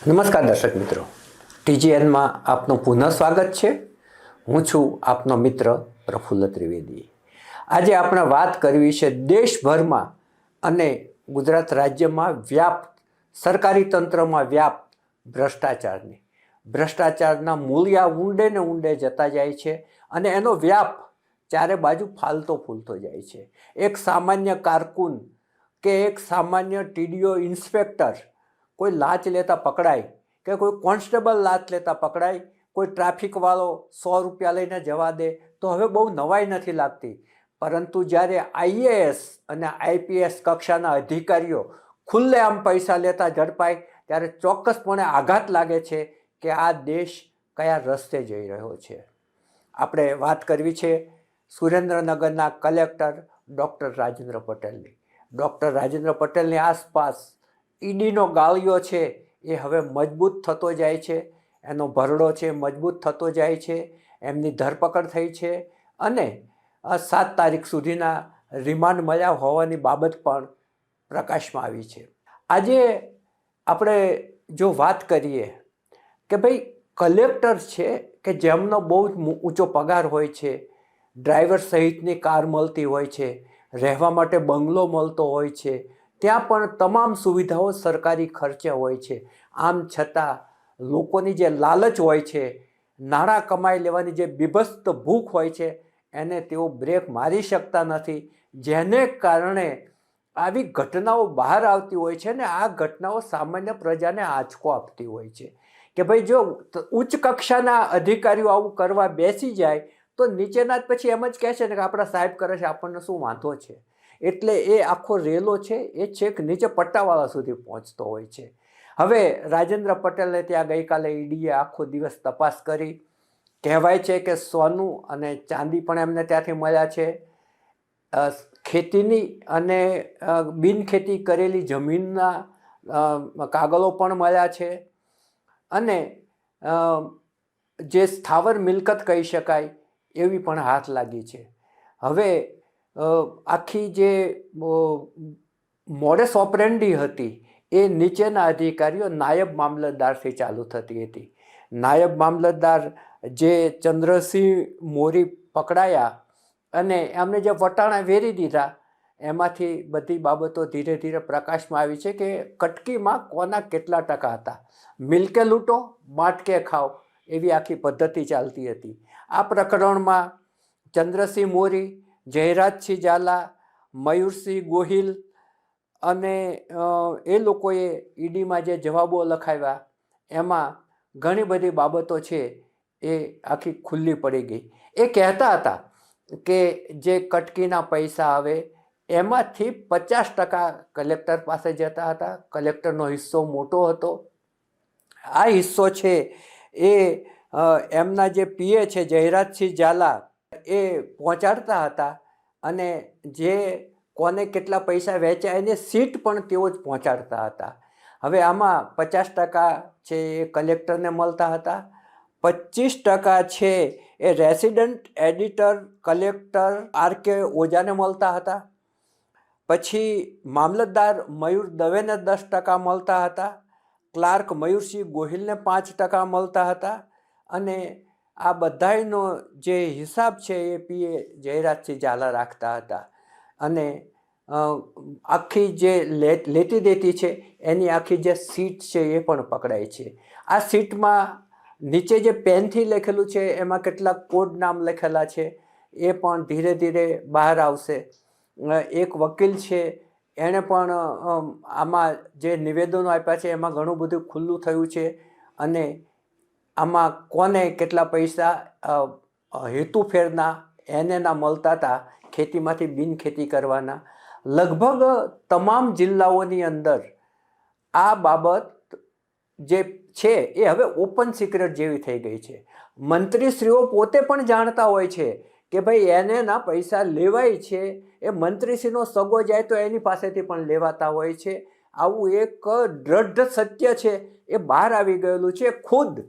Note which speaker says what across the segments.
Speaker 1: નમસ્કાર દર્શક મિત્રો, ટીજીએનમાં આપનું પુનઃ સ્વાગત છે. હું છું આપનો મિત્ર પ્રફુલ્લ ત્રિવેદી. આજે આપણે વાત કરવી છે દેશભરમાં અને ગુજરાત રાજ્યમાં વ્યાપ્ત સરકારી તંત્રમાં વ્યાપ્ત ભ્રષ્ટાચારની. ભ્રષ્ટાચારના મૂળિયા ઊંડે ને ઊંડે જતા જાય છે અને એનો વ્યાપ ચારે બાજુ ફાલતો ફૂલતો જાય છે. એક સામાન્ય કારકુન કે એક સામાન્ય ટીડીઓ ઇન્સ્પેક્ટર કોઈ લાંચ લેતા પકડાય કે કોઈ કોન્સ્ટેબલ લાંચ લેતા પકડાય, કોઈ ટ્રાફિકવાળો 100 રૂપિયા લઈને જવા દે તો હવે બહુ નવાઈ નથી લાગતી. પરંતુ જ્યારે આઈએએસ અને આઈપીએસ કક્ષાના અધિકારીઓ ખુલ્લેઆમ પૈસા લેતા ઝડપાય ત્યારે ચોક્કસપણે આઘાત લાગે છે કે આ દેશ કયા રસ્તે જઈ રહ્યો છે. આપણે વાત કરવી છે સુરેન્દ્રનગરના કલેક્ટર ડૉક્ટર રાજેન્દ્ર પટેલની. ડૉક્ટર રાજેન્દ્ર પટેલની આસપાસ ઈડીનો ગાળિયો છે એ હવે મજબૂત થતો જાય છે, એનો ભરડો છે મજબૂત થતો જાય છે. એમની ધરપકડ થઈ છે અને 7 તારીખ સુધીના રિમાન્ડ મળ્યા હોવાની બાબત પણ પ્રકાશમાં આવી છે. આજે આપણે જો વાત કરીએ કે ભાઈ કલેક્ટર છે કે જેમનો બહુ ઊંચો પગાર હોય છે, ડ્રાઈવર સહિતની કાર મળતી હોય છે, રહેવા માટે બંગલો મળતો હોય છે, ત્યાં પણ તમામ સુવિધાઓ સરકારી ખર્ચે હોય છે. આમ છતાં લોકોની જે લાલચ હોય છે, નાણાં કમાઈ લેવાની જે બીભત્સ ભૂખ હોય છે, એને તેઓ બ્રેક મારી શકતા નથી, જેને કારણે આવી ઘટનાઓ બહાર આવતી હોય છે ને આ ઘટનાઓ સામાન્ય પ્રજાને આંચકો આપતી હોય છે કે ભાઈ જો ઉચ્ચ કક્ષાના અધિકારીઓ આવું કરવા બેસી જાય તો નીચેના જ પછી એમ જ કહે છે ને કે આપણા સાહેબ કરે છે, આપણને શું વાંધો છે. એટલે એ આખો રેલો છે એ છેક નીચે પટ્ટાવાળા સુધી પહોંચતો હોય છે. હવે રાજેન્દ્ર પટેલને ત્યાં ગઈકાલે ઈડીએ આખો દિવસ તપાસ કરી. કહેવાય છે કે સોનું અને ચાંદી પણ એમને ત્યાંથી મળ્યા છે, ખેતીની અને બિનખેતી કરેલી જમીનના કાગળો પણ મળ્યા છે અને જે સ્થાવર મિલકત કહી શકાય એવી પણ હાથ લાગી છે. હવે આખી જે મોડસ ઓપરેન્ડી હતી એ નીચેના અધિકારીઓ નાયબ મામલતદારથી ચાલુ થતી હતી. નાયબ મામલતદાર જે ચંદ્રસિંહ મોરી પકડાયા અને એમને જે વટાણા વેરી દીધા એમાંથી બધી બાબતો ધીરે ધીરે પ્રકાશમાં આવી છે કે કટકીમાં કોના કેટલા ટકા હતા. મિલકે લૂંટો માટકે ખાઓ એવી આખી પદ્ધતિ ચાલતી હતી. આ પ્રકરણમાં ચંદ્રસિંહ મોરી, જયરાજસિંહ ઝાલા, મયુરસિંહ ગોહિલ અને એ લોકોએ ઈડીમાં જે જવાબો લખાવ્યા એમાં ઘણી બધી બાબતો છે એ આખી ખુલ્લી પડી ગઈ. એ કહેતા હતા કે જે કટકીના પૈસા આવે એમાંથી 50% કલેક્ટર પાસે જતા હતા. કલેક્ટરનો હિસ્સો મોટો હતો. આ હિસ્સો છે એ એમના જે પીએ છે જયરાજસિંહ ઝાલા એ પહોંચાડતા હતા અને જે કોને કેટલા પૈસા વેચ્યા એની સીટ પણ તેઓ જ પહોંચાડતા હતા. હવે આમાં 50% છે એ કલેક્ટરને મળતા હતા, 25% છે એ રેસિડન્ટ એડિટર કલેક્ટર આર.કે. ઓઝાને મળતા હતા, પછી મામલતદાર મયુર દવેને 10% મળતા હતા, ક્લાર્ક મયુરસિંહ ગોહિલને 5% મળતા હતા અને આ બધાયનો જે હિસાબ છે એ પીએ જયરાજસિંહ ઝાલા રાખતા હતા. અને આખી જે લેતી દેતી છે એની આખી જે સીટ છે એ પણ પકડાય છે. આ સીટમાં નીચે જે પેનથી લખેલું છે એમાં કેટલાક કોડ નામ લખેલા છે એ પણ ધીરે ધીરે બહાર આવશે. એક વકીલ છે એણે પણ આમાં જે નિવેદનો આપ્યા છે એમાં ઘણું બધું ખુલ્લું થયું છે અને આમાં કોને કેટલા પૈસા હેતુફેરના એને ના મળતા હતા ખેતીમાંથી બિનખેતી કરવાના. લગભગ તમામ જિલ્લાઓની અંદર આ બાબત જે છે એ હવે ઓપન સિક્રેટ જેવી થઈ ગઈ છે. મંત્રીશ્રીઓ પોતે પણ જાણતા હોય છે કે ભાઈ એને ના પૈસા લેવાય છે, એ મંત્રીશ્રીનો સગો જાય તો એની પાસેથી પણ લેવાતા હોય છે. આવું એક દ્રઢ સત્ય છે એ બહાર આવી ગયેલું છે. ખુદ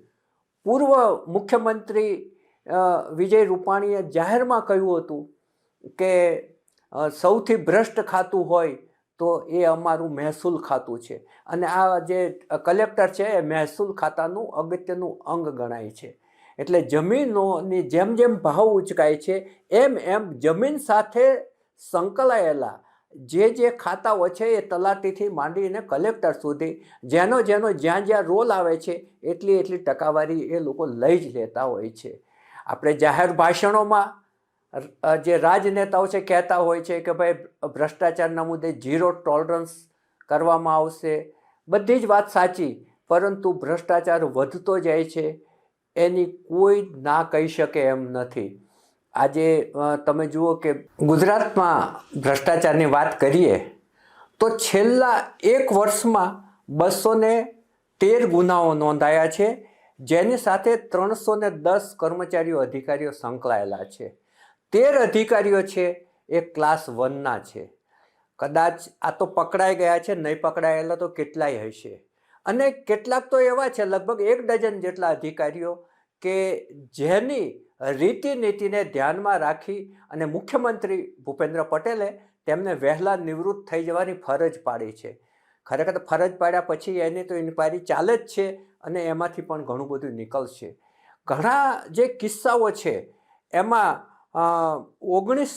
Speaker 1: પૂર્વ મુખ્યમંત્રી વિજય રૂપાણીએ જાહેરમાં કહ્યું હતું કે સૌથી ભ્રષ્ટ ખાતું હોય તો એ અમારું મહેસૂલ ખાતું છે અને આ જે કલેક્ટર છે એ મહેસૂલ ખાતાનું અગત્યનું અંગ ગણાય છે. એટલે જમીનોની જેમ જેમ ભાવ ઉંચકાય છે એમ એમ જમીન સાથે સંકળાયેલા જે ખાતાઓ છે એ તલાટીથી માંડીને કલેક્ટર સુધી જેનો જ્યાં જ્યાં રોલ આવે છે એટલી ટકાવારી એ લોકો લઈ જ લેતા હોય છે. આપણે જાહેર ભાષણોમાં જે રાજનેતાઓ છે કહેતા હોય છે કે ભાઈ ભ્રષ્ટાચારના મુદ્દે 0 ટોલરન્સ કરવામાં આવશે. બધી જ વાત સાચી, પરંતુ ભ્રષ્ટાચાર વધતો જાય છે એની કોઈ ના કહી શકે એમ નથી. આજે તમે જુઓ કે ગુજરાતમાં ભ્રષ્ટાચારની વાત કરીએ તો છેલ્લા 1 વર્ષમાં 213 ગુનાઓ નોંધાયા છે, જેની સાથે 310 કર્મચારીઓ અધિકારીઓ સંકળાયેલા છે. 13 અધિકારીઓ છે એ ક્લાસ 1ના છે. કદાચ આ તો પકડાઈ ગયા છે, નહીં પકડાયેલા તો કેટલાય હશે. અને કેટલાક તો એવા છે, લગભગ 1 ડઝન જેટલા અધિકારીઓ કે જેની રીતિનીતિને ધ્યાનમાં રાખી અને મુખ્યમંત્રી ભૂપેન્દ્ર પટેલે તેમને વહેલા નિવૃત્ત થઈ જવાની ફરજ પાડી છે. ખરેખર ફરજ પાડ્યા પછી એની તો ઇન્ક્વાયરી ચાલે જ છે અને એમાંથી પણ ઘણું બધું નીકળશે. ઘણા જે કિસ્સાઓ છે એમાં 19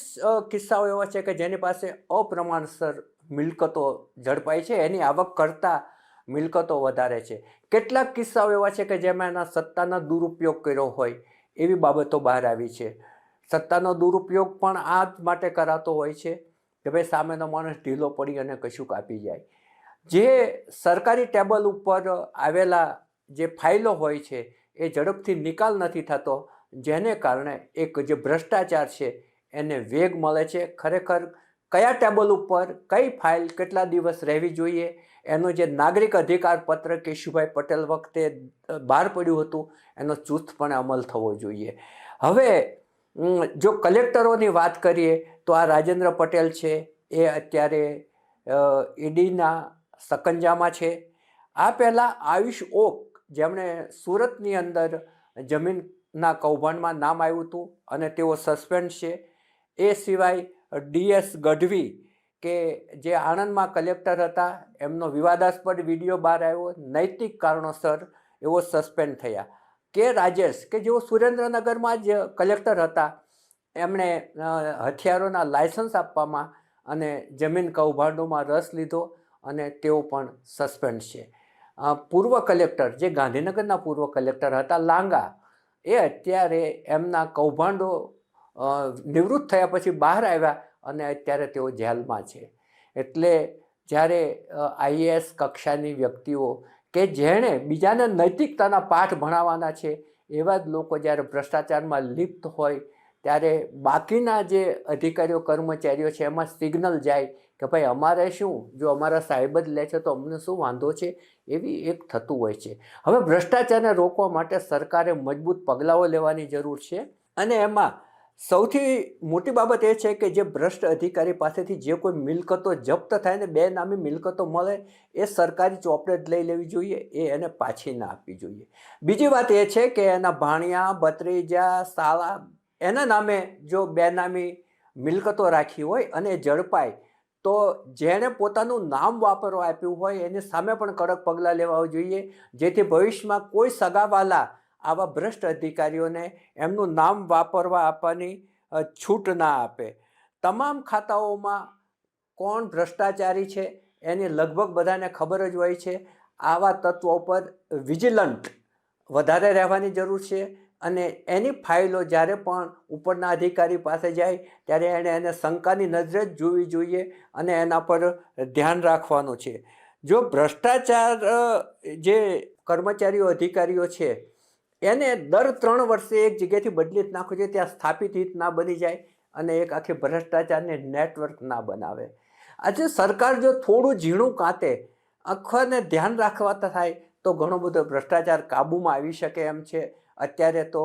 Speaker 1: કિસ્સાઓ એવા છે કે જેની પાસે અપ્રમાણસર મિલકતો ઝડપાઈ છે, એની આવક કરતાં મિલકતો વધારે છે. કેટલાક કિસ્સાઓ એવા છે કે જેમાં એના સત્તાનો દુરુપયોગ કર્યો હોય એવી બાબતો બહાર આવી છે. સત્તાનો દુરુપયોગ પણ આ જ માટે કરાતો હોય છે કે ભાઈ સામેનો માણસ ઢીલો પડી અને કશુંક આપી જાય. જે સરકારી ટેબલ ઉપર આવેલા જે ફાઇલો હોય છે એ ઝડપથી નિકાલ નથી થતો, જેને કારણે એક જે ભ્રષ્ટાચાર છે એને વેગ મળે છે. ખરેખર કયા ટેબલ ઉપર કઈ ફાઇલ કેટલા દિવસ રહેવી જોઈએ એનો જે નાગરિક અધિકાર પત્ર કેશુભાઈ પટેલ વખતે બહાર પડ્યું હતું એનો ચુસ્તપણે અમલ થવો જોઈએ. હવે જો કલેક્ટરોની વાત કરીએ તો આ રાજેન્દ્ર પટેલ છે એ અત્યારે ઈડીના સકંજામાં છે. આ પહેલાં આયુષ ઓક, જેમણે સુરતની અંદર જમીનના કૌભાંડમાં નામ આવ્યું હતું અને તેઓ સસ્પેન્ડ છે. એ સિવાય DS ગઢવી કે જે આણંદમાં કલેક્ટર હતા, એમનો વિવાદાસ્પદ વિડીયો બહાર આવ્યો, નૈતિક કારણોસર એવો સસ્પેન્ડ થયા. કે રાજેશ કે જેઓ સુરેન્દ્રનગરમાં જ કલેક્ટર હતા, એમણે હથિયારોના લાયસન્સ આપવામાં અને જમીન કૌભાંડોમાં રસ લીધો અને તેઓ પણ સસ્પેન્ડ છે. પૂર્વ કલેક્ટર જે ગાંધીનગરના પૂર્વ કલેક્ટર હતા લાંગા, એ અત્યારે એમના કૌભાંડો નિવૃત્ત થયા પછી બહાર આવ્યા અને અત્યારે તેઓ જેલમાં છે. એટલે જ્યારે IAS કક્ષાની વ્યક્તિઓ કે જેણે બીજાને નૈતિકતાના પાઠ ભણાવવાના છે એવા જ લોકો જ્યારે ભ્રષ્ટાચારમાં લિપ્ત હોય ત્યારે બાકીના જે અધિકારીઓ કર્મચારીઓ છે એમાં સિગ્નલ જાય કે ભાઈ અમારે શું, જો અમારા સાહેબ જ લે છે તો અમને શું વાંધો છે, એવી એક થતું હોય છે. હવે ભ્રષ્ટાચારને રોકવા માટે સરકારે મજબૂત પગલાઓ લેવાની જરૂર છે અને એમાં સૌથી મોટી બાબત એ છે કે જે ભ્રષ્ટ અધિકારી પાસેથી જે કોઈ મિલકતો જપ્ત થાય ને બેનામી મિલકતો મળે એ સરકારી ચોપડે જ લઈ લેવી જોઈએ, એ એને પાછી ના આપવી જોઈએ. બીજી વાત એ છે કે એના ભાણિયા, ભત્રીજા, સાળા એના નામે જો બેનામી મિલકતો રાખી હોય અને ઝડપાય તો જેણે પોતાનું નામ વાપરવા આપ્યું હોય એની સામે પણ કડક પગલાં લેવા જોઈએ, જેથી ભવિષ્યમાં કોઈ સગાવાલા આવા ભ્રષ્ટ અધિકારીઓને એમનું નામ વાપરવા આપવાની છૂટ ના આપે. તમામ ખાતાઓમાં કોણ ભ્રષ્ટાચારી છે એની લગભગ બધાને ખબર જ હોય છે. આવા તત્વો પર વિજિલન્ટ વધારે રહેવાની જરૂર છે અને એની ફાઇલો જ્યારે પણ ઉપરના અધિકારી પાસે જાય ત્યારે એને શંકાની નજરે જ જોવી જોઈએ અને એના પર ધ્યાન રાખવાનું છે. જો ભ્રષ્ટાચાર જે કર્મચારીઓ અધિકારીઓ છે એને દર 3 વર્ષે એક જગ્યાએથી બદલી જ નાખવું જોઈએ, ત્યાં સ્થાપિત હિત ના બની જાય અને એક આખી ભ્રષ્ટાચારને નેટવર્ક ના બનાવે. આજે સરકાર જો થોડું ઝીણું કાંતે આખાને ધ્યાન રાખવા થાય તો ઘણો બધો ભ્રષ્ટાચાર કાબૂમાં આવી શકે એમ છે. અત્યારે તો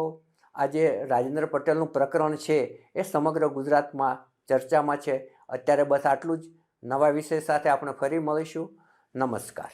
Speaker 1: આજે રાજેન્દ્ર પટેલનું પ્રકરણ છે એ સમગ્ર ગુજરાતમાં ચર્ચામાં છે. અત્યારે બસ આટલું જ. નવા વિષય સાથે આપણે ફરી મળીશું. નમસ્કાર.